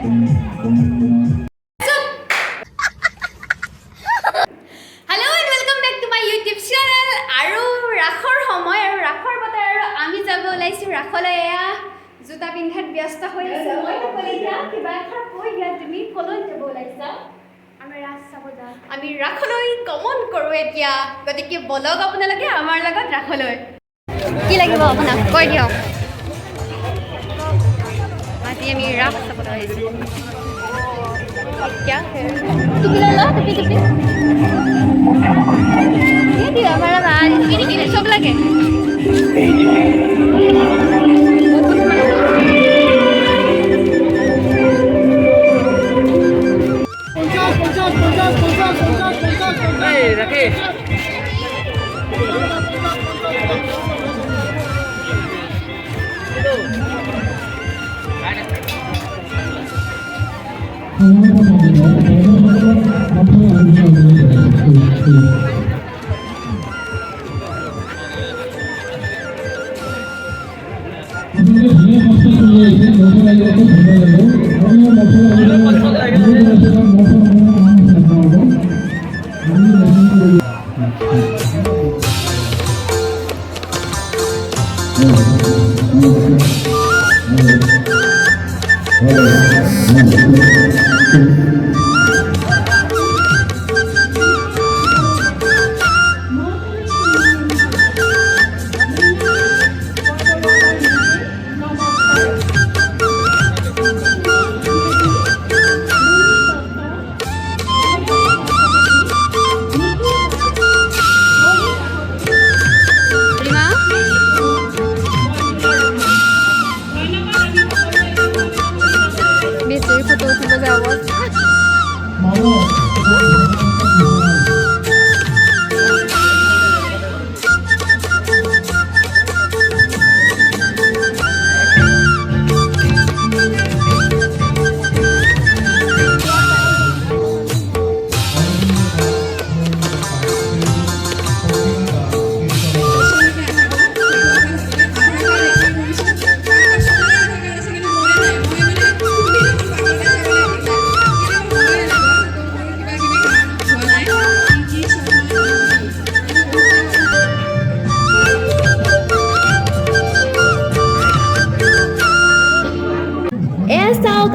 Hello and welcome back to my YouTube channel. আৰু ৰাখৰ সময় আৰু ৰাখৰ বতৰ আৰু আমি যাব ওলাইছো ৰাখলৈ এয়া জোতা পিন্ধাত ব্যস্ত হৈ আছে মই নকলে এতিয়া কিবা এটা কৈ দিয়া তুমি কলৈ যাব ওলাইছা আমি ৰাস চাব যাম আমি ৰাখলৈ গমন কৰো এতিয়া গতিকে বলক আপোনালোকে আমাৰ লগত ৰাখলৈ কি লাগিব আপোনাক কৈ দিয়ক আজি আমি ৰাস চাব ওলাইছো क्या है टुपी ला टुपी टुपी ये दिया हमारा बाल ini सब लगे Hey, Raki.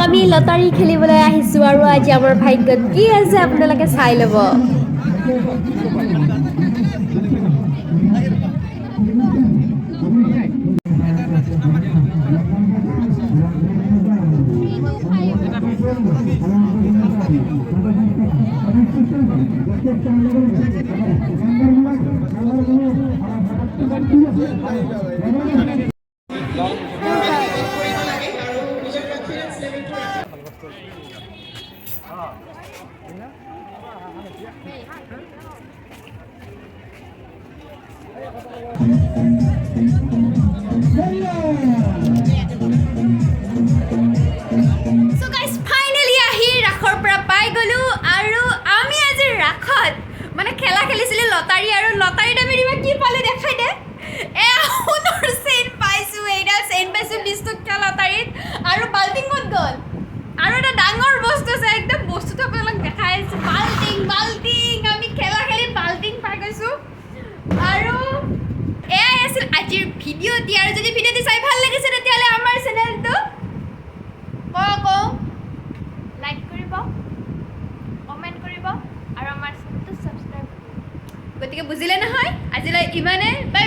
আমি লটাৰী খেলিবলৈ আহিছো আৰু আজি আমাৰ ভাগ্যত কি আছে আপোনালোকে চাই ল'ব So guys, finally ahi rakhor pra pai golu aru ami aji rakhot mane khela khelisile lotari aru lotari ta meriba ki pale dekhai de e honor sen paisu eida sen paisu 20 taka lotari aru balting got gol aru eta dangor bostu ase ekdom bostu to apnalok dekhai ase balting ami khela kheli balting pai goisu aru এই আছিল আজিৰ video দি আৰু যদি ভিডিওটি চাই ভাল লাগিছে তেতিয়াহলে আমাৰ চেনেলটো লাইক কৰিব কমেন্ট কৰিব আৰু আমাৰ চেনেলটো সাবস্ক্ৰাইব কৰিব গতিকে বুজিলে নহয় আজিলৈ ইমানে বাই